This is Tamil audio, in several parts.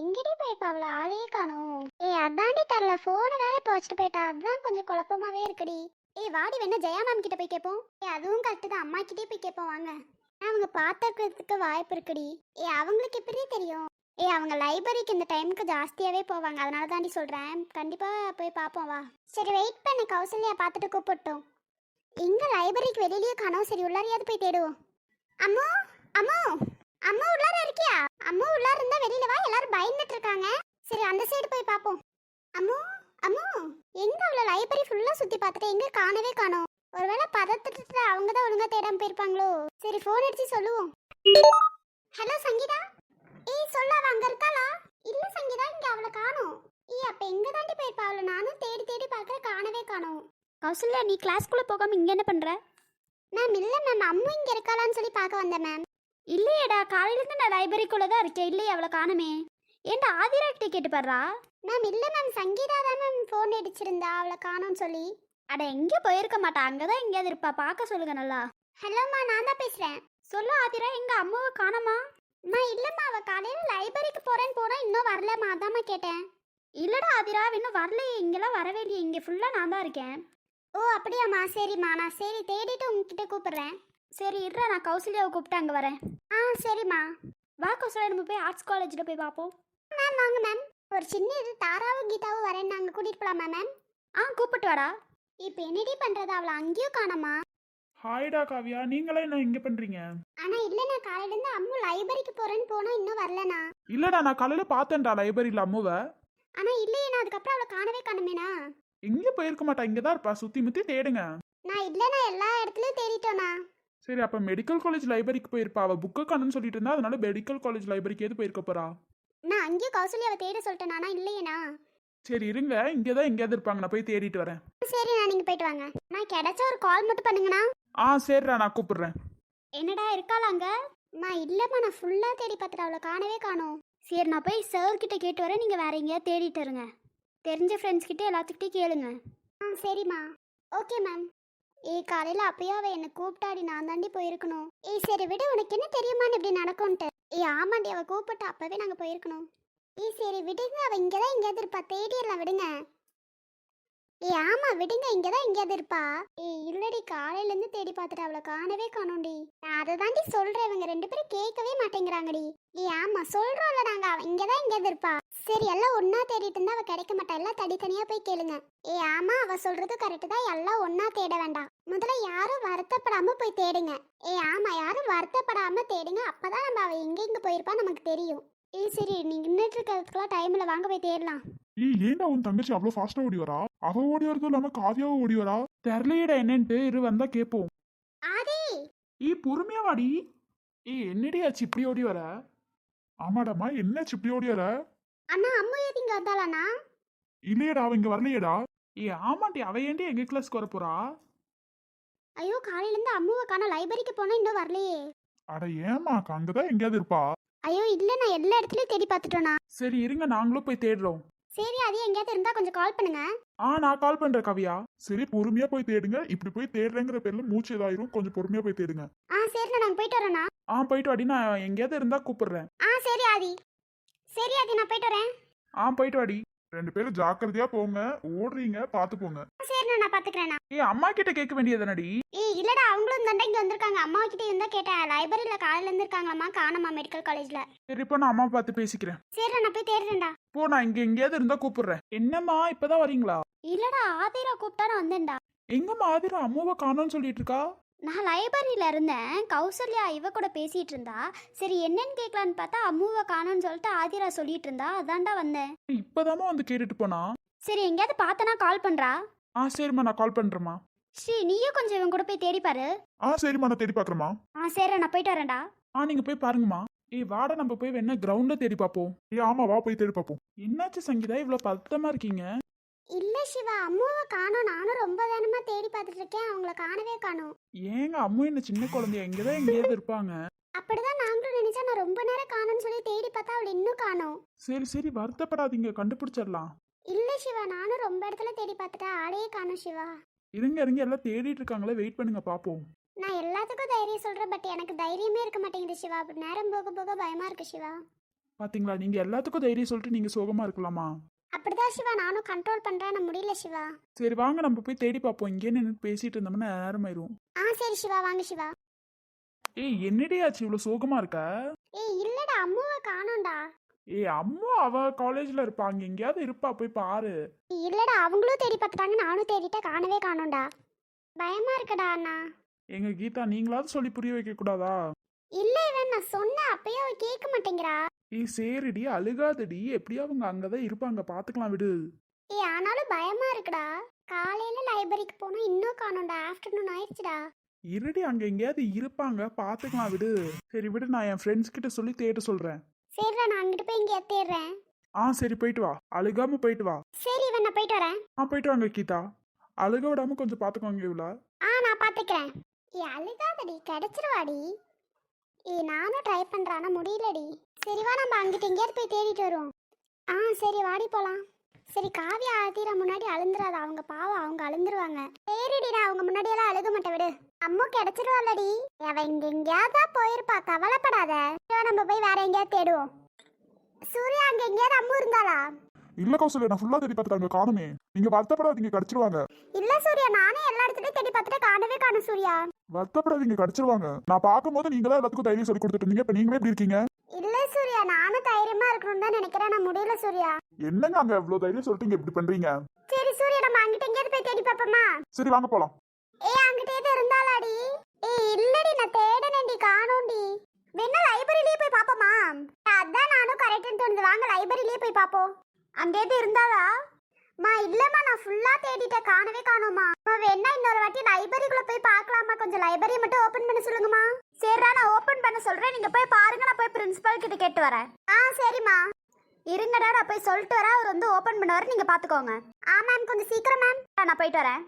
எங்கடி போயிருப்பா அவள ஆளையே காணோம். அதாண்டி தரல, போனை வேற இப்போ வச்சுட்டு போயிட்டா. அதான் கொஞ்சம் குழப்பமாவே இருக்குடி. வாடி வேணா ஜெயா மேம் கிட்ட போய் கேட்போம். அதுவும் கரெக்டு தான், அம்மா கிட்டே போய் கேட்போம் வாங்க. அவங்க பார்த்துக்கிறதுக்கு வாய்ப்பு இருக்குடி. அவங்களுக்கு எப்படி தெரியும்? அவங்க லைப்ரரிக்கு இந்த டைமுக்கு ஜாஸ்தியாவே போவாங்க, அதனால தாண்டி சொல்றேன். கண்டிப்பா போய் பார்ப்போம் வா. சரி வெயிட் பண்ணு, கௌசல்யா பார்த்துட்டு கூப்பிட்டோம். எங்க லைப்ரரிக்கு வெளியிலயே காணோம். சரி உள்ளாரையாவது போய் தேடுவோம். அம்மா அம்மா அம்மா உள்ளார இருக்கியா? அம்மா உள்ளார இருந்தா வெளியில வா, எல்லாரும் பயந்துட்டு இருக்காங்க. சரி அந்த சைடு போய் பாப்போம். அம்மா அம்மா எங்க அவள லைப்ரரி ஃபுல்லா சுத்தி பார்த்துட்டு எங்க காணவே காணோம். ஒருவேளை பதத்துட்டு அவங்க தான் ஒழுங்கா தேடாம போயிருப்பாங்களோ. சரி போன் அடிச்சு சொல்லுவோம். ஹலோ சங்கீதா. சொல்ல அவ அங்க இருக்காளா? இல்ல சங்கீதா, இங்க அவளை காணோம். அப்ப எங்க தாண்டி போயிருப்பா அவளை? நானும் தேடி தேடி பார்க்கற, காணவே காணோம். கௌசல்யா, நீ கிளாஸ்க்குள்ள போகாம இங்க என்ன பண்ற? மேம் இல்ல மேம், அம்மு இங்க இருக்காளான்னு சொல்லி பார்க்க வந்தேன் மேம். இல்லையேடா, காலையிலேருந்து நான் லைப்ரரிக்குள்ளே தான் இருக்கேன். இல்லையே, அவளை காணுமே. ஏன்டா ஆதிரா கிட்ட கேட்டு பாடுறா? மேம் இல்ல மேம், சங்கீதா தான் மேம் ஃபோன் அடிச்சிருந்தா அவளை காணோம்னு சொல்லி. அட எங்கே போயிருக்க மாட்டா, அங்கே தான் எங்கேயாவது இருப்பா. பார்க்க சொல்லுங்க நல்லா. ஹலோம்மா, நான் தான் பேசுகிறேன். சொல்லு ஆதிரா, எங்க அம்மாவை காணோமா? அம்மா இல்லைம்மா, அவள் காலையில் லைப்ரரிக்கு போகிறேன்னு போனால் இன்னும் வரலம்மா, அதாம்மா கேட்டேன். இல்லைடா ஆதிரா, இன்னும் வரலையே. இங்கெல்லாம் வரவே இல்லையே. இங்கே ஃபுல்லாக நான் தான் இருக்கேன். ஓ அப்படியாம்மா, சரிம்மா. நான் சரி தேடிட்டு உங்ககிட்ட கூப்பிடுறேன். சரி இருடா, நான் கௌசல்யாவை கூப்பிட்டு அங்கே வரேன். சரிம்மா. வா கௌசல்யா, நம்ம போய் ஆர்ட்ஸ் காலேஜில் போய் பார்ப்போம். மேம் வாங்க மேம். ஒரு சின்ன இது தாராவும் கீதாவும் வரேன், நாங்கள் கூட்டிகிட்டு போகலாமா மேம்? கூப்பிட்டு வாடா. இப்போ என்னடி பண்ணுறது, அவளை அங்கேயும் காணோமா? ஹாய்டா காவியா, நீங்களே என்ன இங்க பண்றீங்க? ஆனால் இல்லைண்ணா, காலையிலேருந்து அம்மு லைப்ரரிக்கு போகிறேன்னு போனால் இன்னும் வரலண்ணா. இல்லடா, நான் காலையில பார்த்தேன்டா லைப்ரரியில அம்முவை. ஆனால் இல்லையேண்ணா, அதுக்கப்புறம் அவளை காணவே காணுமேண்ணா. எங்க போயிருக்க மாட்டா, இங்கதான் இருப்பா. சுத்தி முத்தி தேடுங்க. நான் இல்லைண்ணா, எல்லா இடத்துலையும் தேடிட்டோண்ணா. சரி, அப்ப மெடிக்கல் காலேஜ் லைப்ரரிக்கு போயிருப்பா. அவ புக்கு காணுன்னு சொல்லிட்டு இருந்தா, அதனால மெடிக்கல் காலேஜ் லைப்ரரிக்கு எது போயிருக்க போறா? நான் அங்கேயும் கௌசல்யாவை தேட சொல்லிட்டேனா? இல்லையேண்ணா. சரி இருங்க, இங்கதான் எங்கேயாவது இருப்பாங்க, நான் போய் தேடிட்டு வரேன். சரிண்ணா, நீங்கள் போயிட்டு வாங்க. நான் கிடைச்சா ஒரு கால் மட்டும் பண்ணுங்கண்ணா. சரிடா, நான் கூப்பிடுறேன். என்னடா இருக்காளாங்க? இல்லைம்மா, நான் ஃபுல்லாக தேடி பார்த்துட்டு அவளை காணவே காணோம். சரி, நான் போய் சார் கிட்ட கேட்டு வரேன். நீங்கள் வேற எங்கேயாவது தேடிட்டு இருங்க. தெரிஞ்ச ஃப்ரெண்ட்ஸ் கிட்ட எல்லாத்துக்கிட்டையும் கேளுங்க. சரிம்மா. Okay ma'am. காலையில் அப்பயே அவள் என்னை கூப்பிட்டாடி, நான் தாண்டி போயிருக்கணும். சரி விடு, உனக்கு என்ன தெரியுமான்னு இப்படி நடக்கும்ன்ட்டு. ஆமாண்டி, அவள் கூப்பிட்டு அப்போவே நாங்கள் போயிருக்கணும். சரி விடுங்க, அவள் இங்கே தான் எங்கேயாவது இருப்பா, தேடிடலாம் விடுங்க. ஆமா விடுங்க, இங்கே தான் எங்கேயாவது இருப்பா. இல்லடி, காலையிலேருந்து தேடி பார்த்துட்டு அவளை காணவே காணோண்டி. நான் அதை தாண்டி சொல்கிறேன், இவங்க ரெண்டு பேரும் கேட்கவே மாட்டேங்கிறாங்கடி. ஆமா சொல்கிறோம்ல நாங்கள், அவள் இங்கே தான் எங்கேயாவது இருப்பா. சரி எல்லாம் ஒன்றா தேடிட்டு இருந்தா அவள் கிடைக்க மாட்டா, எல்லாம் தனித்தனியாக போய் கேளுங்க. ஆமா, அவள் சொல்கிறது கரெக்டு தான், எல்லாம் ஒன்றா தேட வேண்டாம். முதல்ல யாரும் வருத்தப்படாமல் போய் தேடுங்க. ஆமா, யாரும் வருத்தப்படாமல் தேடுங்க, அப்போ தான் நம்ம அவள் எங்கெங்கே போயிருப்பா நமக்கு தெரியும். சரி, நீங்கள் நின்றுட்டு இருக்கிறதுக்குலாம் டைமில் வாங்க போய் தேடலாம். ஏன்டா உன் தங்கச்சி அவ்வளவு ஃபாஸ்டா ஓடி வரா? அவ ஓடி வரதும் இல்லாம காவியாவும் ஓடி வரா. தெரியலையடா என்னன்ட்டு, இரு வந்தா கேப்போம். ஆதி பொறுமையா வாடி. என்னடி ஆச்சு இப்படி ஓடி வர? ஆமாடாமா, என்னாச்சு இப்படி ஓடி வர? அண்ணா, அம்மா ஏது இங்கே வந்தாளாண்ணா? இல்லையடா, அவ இங்க வரலையேடா. ஆமாண்டி, அவ ஏன்டி எங்க கிளாஸ்க்கு வர போறா? ஐயோ, காலையிலேருந்து அம்முவை காண, லைப்ரரிக்கு போனால் இன்னும் வரலையே. அட ஏமாக்கா, அங்கதான் எங்கேயாவது இருப்பா. ஐயோ இல்லை, நான் எல்லா இடத்துலையும் தேடி பார்த்துட்டோண்ணா. சரி இருங்க, நாங்களும் போய் தேடுறோம். சரி, அது எங்கேயாவது இருந்தால் கொஞ்சம் கால் பண்ணுங்க. நான் கால் பண்றேன் காவியா. சரி பொறுமையா போய் தேடுங்க. இப்படி போய் தேடுறேங்கிற பேர்ல மூச்சு இதாயிரும், கொஞ்சம் பொறுமையா போய் தேடுங்க. சரிண்ணா, நாங்கள் போயிட்டு வரோண்ணா. போயிட்டு வாடி, நான் எங்கேயாவது இருந்தா கூப்பிடுறேன். சரி ஆதி. சரி ஆதி, நான் போயிட்டு வரேன். போயிட்டு வாடி. ரெண்டு பேரும் ஜாக்கிரதையா போங்க, ஓடுறீங்க பாத்து போங்க. சரிண்ணா, நான் பார்த்துக்கிறேண்ணா. அம்மா கிட்ட கேட்க வேண்டியதுனடி. இல்லடா, அவங்களும் தாண்டா இங்கே வந்திருக்காங்க. அம்மா கிட்ட இருந்தா கேட்டேன், லைப்ரரியில் காலையில இருந்திருக்காங்களாம்மா, காணமா மெடிக்கல் காலேஜ்ல. சரி, இப்போ நான் அம்மா பார்த்து பேசிக்கிறேன். சரிண்ணா, நான் போய் தேடுறேன்டா. நான் இங்க எங்கேயாவது இருந்தா கூப்பிடுறேன். என்னம்மா இப்பதான் வரீங்களா? இல்லடா, ஆதிரா கூப்பிட்டா நான் வந்தேன்டா. எங்கம்மா ஆதிரா அம்மாவை காணோம்னு சொல்லிட்டு இருக்கா? நான் லைப்ரரியில் இருந்தேன். கௌசல்யா இவ கூட பேசிகிட்டு இருந்தா. சரி என்னன்னு கேட்கலான்னு பார்த்தா அம்முவை காணோன்னு சொல்லிட்டு ஆதிரா சொல்லிட்டு இருந்தா, அதான்டா வந்தேன். இப்பதாம்மா வந்து கேட்டுட்டு போனா. சரி, எங்கேயாவது பார்த்தனா கால் பண்ணுறா. சரிம்மா, நான் கால் பண்றேம்மா. ஸ்ரீ, நீயும் கொஞ்சம் இவன் கூட போய் தேடி பாரு. சரிம்மா, நான் தேடி பாக்குறேம்மா. சரி, நான் போயிட்டு வரேன்டா. நீங்க போய் பாருங்கம்மா. வாட, நம்ம போய் வேணா கிரவுண்ட்ல தேடி பார்ப்போம். ஆமா, வா போய் தேடி பார்ப்போம். என்னாச்சு சங்கீதா, இவ்வளவு பதட்டமா இருக்கீங்க? இல்ல சிவா, அம்மாவை காணோம். நானும் ரொம்ப தானமா தேடி பார்த்துட்டு இருக்கேன், அவங்கள காணவே காணோம். ஏங்க அம்மா என்ன சின்ன குழந்தைய, இங்கதான் எங்கேயாவது இருப்பாங்க. அப்படிதான் நாங்களும் நினைச்சா, நான் ரொம்ப நேரம் காணோம்னு சொல்லி தேடி பார்த்தா அவளை இன்னும் காணோம். சரி வருத்தப்படாதீங்க, கண்டுபிடிச்சிடலாம். இல்ல சிவா, நானும் ரொம்ப இடத்துல தேடி பார்த்துட்டா, ஆளையே காணோம் சிவா. இருங்க எல்லாம் தேடிட்டு இருக்காங்களே, வெயிட் பண்ணுங்க பாப்போம். நான் எல்லாத்துக்கும் தைரியம் சொல்றேன், பட் எனக்கு தைரியமே இருக்க மாட்டேங்குது சிவா. நேரம் போக போக பயமா இருக்கு சிவா. பாத்தீங்களா, நீங்க எல்லாத்துக்கும் தைரியம் சொல்லிட்டு நீங்க சோகமா இருக்கலாமா? அப்படிதான் சிவா நானும் கண்ட்ரோல் பண்றேன், நான் முடியல சிவா. சரி வாங்க நம்ம போய் தேடி பார்ப்போம். இங்கே நின்று பேசிட்டு இருந்தோம்னா நேரம் ஆயிரும். சரி சிவா, வாங்க சிவா. ஏய் என்னடி ஆச்சு இவ்வளவு சோகமா இருக்க? இல்லடா, அம்மாவை காணோம்டா. ஏய் அம்மா அவ காலேஜ்ல இருப்பாங்க, எங்கேயாவது இருப்பா, போய் பாரு. இல்லடா, அவங்களும் தேடி பார்த்துட்டாங்க, நானும் தேடிட்டேன், காணவே காணோம்டா. பயமா இருக்குடா அண்ணா. எங்க கீதா நீங்களாவது சொல்லி புரிய வைக்க கூடாதா? இல்ல இவன், நான் சொன்னேன் அப்பயே அவ கேட்க மாட்டேங்கிறா. ஏய் சரிடி அழுகாதடி, எப்படியும் அவங்க அங்கதான் இருப்பாங்க, பாத்துக்கலாம் விடு. ஆனாலும் பயமா இருக்குடா. காலையில லைப்ரரிக்கு போனா இன்னும் காணோம்டா, ஆஃப்டர்நூன் ஆயிடுச்சுடா. இருடி அங்க எங்கேயாவது இருப்பாங்க, பாத்துக்கலாம் விடு. சரி விடு, நான் என் ஃப்ரெண்ட்ஸ் கிட்ட சொல்லி தேட சொல்றேன். சரிடா, நான் அங்கிட்டு போய் இங்கே தேடுறேன். சரி போயிட்டு வா, அழுகாம போயிட்டு வா. சரி இவன், நான் போயிட்டு வரேன். போயிட்டு வாங்க கீதா. அழுக விடாம கொஞ்சம் பாத்துக்கோங்க இவ்வளோ. நான் பாத்துக்கிறேன். அழுகாதடி, கிடைச்சிருவாடி. நானும் ட்ரை பண்றேன், ஆனா முடியலடி. சரி வா, நம்ம அங்கிட்டு எங்கேயாவது போய் தேடிட்டு வருவோம். சரி வாடி போலாம். சரி காவியா ஆத்திர முன்னாடி அழுந்துராத, அவங்க பாவம், அவங்க அழுந்துருவாங்க. சரிடி, நான் அவங்க முன்னாடியெல்லாம் அழுக மாட்டேன், விடு. அம்மா கிடைச்சிருவாளடி. அவ இங்க எங்கேயாவது போயிருப்பா, கவலைப்படாத. நம்ம போய் வேற எங்கேயாவது தேடுவோம். சூர்யா, அங்க எங்கேயாவது அம்மு இருந்தாளா? இல்ல கௌசல்யா, நான் ஃபுல்லா தேடி பார்த்துட்டாங்க, காணுமே. நீங்க வருத்தப்படாதீங்க, கிடைச்சிருவாங்க. இல்ல சூர்யா, நானே எல்லா இடத்துலயும் தேடி பார்த்துட்டு காணவே காணும் சூர்யா. வருத்தப்படாதீங்க, கிடைச்சிருவாங்க. நான் பார்க்கும்போது நீங்க தான் எல்லாத்துக்கும் தைரியம் சொல்லி கொடுத்துட்டு இருந்தீங்க, இப்ப நீங்களே எப்படி இருக்கீங்க? இல்ல சூர்யா, நானும் தைரியமா இருக்கணும்னு தான் நினைக்கிறேன், நான் முடியல சூர்யா. என்னங்க அங்க இவ்வளவு தைரியம் சொல்லிட்டு இப்படி பண்றீங்க? சரி சூர்யா, நம்ம அங்கிட்ட எங்கேயாவது போய் தேடி பார்ப்போமா? சரி வாங்க போலாம். அங்கிட்ட ஏதோ இருந்தாளாடி. இல்லடி, நான் தேடனேன்டி, காணோம்டி. வேணா லைப்ரரியிலேயே போய் பாப்போமா? அதான் நானும் கரெக்ட்னு தோணுது, வாங்க லைப்ரரியிலேயே போய் பாப்போம். அங்க ஏதோ இருந்தாளா? இல்லம்மா, நான் ஃபுல்லா தேடிட்டேன், காணவே காணோமா. வேணா இன்னொரு வாட்டி லைப்ரரிக்குள்ள போய் பார்க்கலாமா? கொஞ்சம் லைப்ரரி மட்டும் ஓபன் பண்ண சொல்லுங்கம்மா. சரிடா, நான் ஓபன் பண்ண சொல்றேன், நீங்க போய் பாருங்க, நான் போய் பிரின்சிபல் கிட்ட கேட்டு வரேன். சரிம்மா. இருங்கடா, நான் போய் சொல்லிட்டு வரேன், அவர் வந்து ஓபன் பண்ணுவாரு, நீங்க பாத்துக்கோங்க. மேம் கொஞ்சம் சீக்கிரம் மேம். நான் போயிட்டு வரேன்.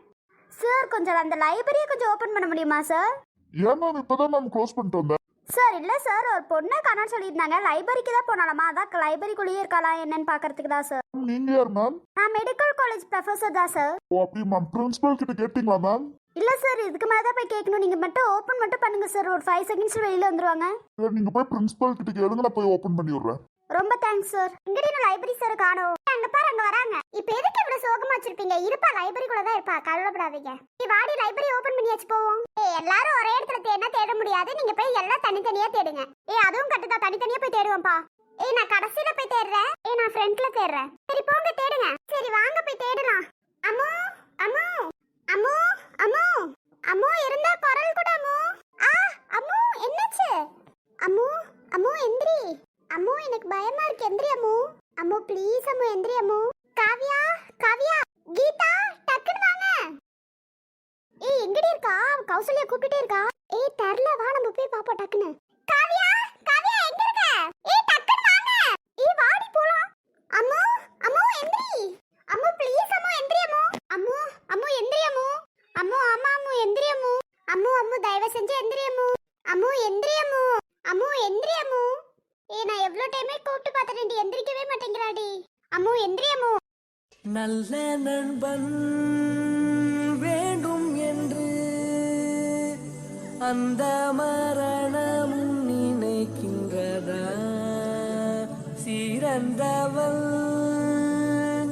சார் கொஞ்சம் அந்த லைப்ரரியை கொஞ்சம் ஓபன் பண்ண முடியுமா சார்? ஏன் மேம் இப்பதான் மேம் க்ளோஸ் பண்ணிட்டு வந்தேன். சார் இல்ல சார், ஒரு பொண்ணை காணோம்னு சொல்லியிருந்தாங்க, லைப்ரரிக்கு தான் போனாலாமா, அதான் லைப்ரரிக்குள்ளேயே இருக்காளா என்னன்னு பாக்குறதுக்கு தான் சார். நீங்க யார் மேம்? நான் மெடிக்கல் காலேஜ் ப்ரொஃபசர் தான் சார். ஓ அப்படி மேம், பிரின்சிபல் கிட்ட கேட்டீங்களா மேம்? இல்ல சார், இதுக்கு மேல தான் போய் கேட்கணும், நீங்க மட்டும் ஓபன் மட்டும் பண்ணுங்க சார், ஒரு 5 செகண்ட்ஸ்ல வெளியில வந்துருவாங்க. சரி நீங்க போய் பிரின்சிபல் கிட்ட கேளுங்க, நான் போய் ஓபன் பண்ணி விடுறேன். ரொம்ப தேங்க்ஸ் சார். இங்கடி நான் லைப்ரரி சார் காணோம். அங்க பாரு, அங்க வராங்க. இப்போ எதுக்கு இவ்வளவு சோகமா வச்சிருப்பீங்க? இருப்பா, லைப்ரரிக்குள்ள தான் இருப்பா, கவலைப்படாதீங்க. வாடி, லைப்ரரி ஓபன் பண்ணியாச்சு, போவோம். எல்லாரும் ஒரே இடத்துல தேடினா தேட முடியாது, நீங்க போய் எல்லாம் தனித்தனியா தேடுங்க. அதுவும் கட்டுதா, தனித்தனியா போய் தேடுவோம்ப்பா. நான் கடைசியில போய் தேடுறேன். நான் ஃப்ரண்ட்ல தேடுறேன். சரி போங்க தேடுங்க. சரி வாங்க போய் தேடலாம். அம்மு அம்மு அம்மு அம்மு அம்மு இருந்தா குரல் கூட அம்மு. அம்மு என்னாச்சு? அம்மு அம்மு எந்திரி. அம்மு எனக்கு பயமா இருக்கு, எந்திரி அம்மு. அம்மு ப்ளீஸ் அம்மு, எந்திரி அம்மு. காவியா காவியா கீதா டக்குனு வாங்க. எங்கடி இருக்கா? கௌசல்யா கூப்பிட்டே இருக்கா. தெரியல, வா நம்ம போய் பாப்போம் டக்குனு. காவியா காவியா எங்க இருக்க? டக்குனு வாங்க. வாடி போலாம். அம்மு அம்மு எந்திரி. அம்மு ப்ளீஸ் அம்மு, எந்திரி அம்மு. அம்மு அம்மு எந்திரி அம்மு. அம்மு ஆமா அம்மு, எந்திரி அம்மு. அம்மு அம்மு தயவு செஞ்சு எந்திரி அம்மு. அம்மு எந்திரி அம்மு. அம்மு எந்திரி அம்மு. நான் எவ்வளவு டைமே கூப்பிட்டு பார்த்துட்டேன், எந்திரிக்கவே மாட்டேங்கிறாடி. அம்மு எந்திரி அம்மு. நல்ல நண்பன் வேண்டும் என்று அந்த மரணம் நினைக்கின்றதா? சிறந்தவள்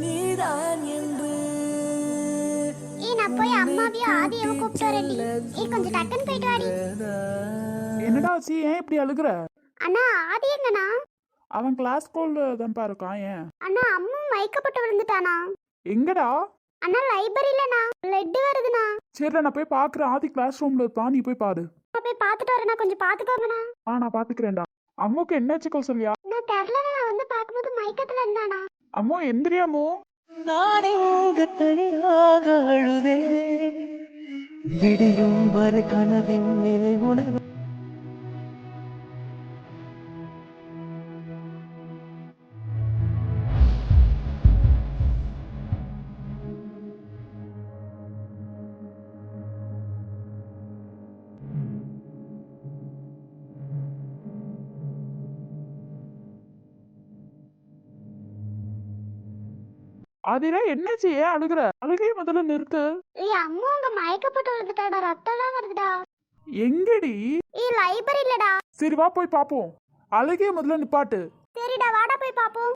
நீதான் என்று நான் போய் அம்மாவையும் ஆதியவும் கூப்பிட்டு வரேன்டி. கொஞ்சம் டக்குன்னு போயிட்டு வாடி. என்னடா சி, ஏன் இப்படி அழுகுற? அண்ணா ஆதி எங்கண்ணா? அவன் கிளாஸ் ஸ்கூல்ல தான்ப்பா இருக்கான். ஏன் அண்ணா அம்மு மயக்கப்பட்டு விழுந்துட்டானா? எங்கடா? அண்ணா லைப்ரரியிலண்ணா, லெட் வருதுண்ணா. சரி நான் போய் பாக்குறேன், ஆதி கிளாஸ் ரூம்ல இருப்பான், நீ போய் பாரு. நான் போய் பார்த்துட்டு வரேண்ணா, கொஞ்சம் பார்த்துக்கோங்கண்ணா. நான் பாத்துக்கிறேன்டா. அம்முக்கு என்னாச்சு கௌசல்யா? நான் தெரியலண்ணா, நான் வந்து பார்க்கும்போது மயக்கத்துல இருந்தானா. அம்மு எந்திரியாமோ. நானே தனியாக அழுதே விடியும் வரை கனவின் உணர்வு. ஆதிரா என்னாச்சு, ஏன் அழுகுற? அழுகைய முதல்ல நிறுத்து. அம்மா அங்க மயக்கப்பட்டு விழுந்துட்டாடா, ரத்தம்லாம் வருதுடா. எங்கடி? லைப்ரரியிலடா. சரி வா போய் பாப்போம். அழுகைய முதல்ல நிப்பாட்டு. சரிடா வாடா போய் பாப்போம்.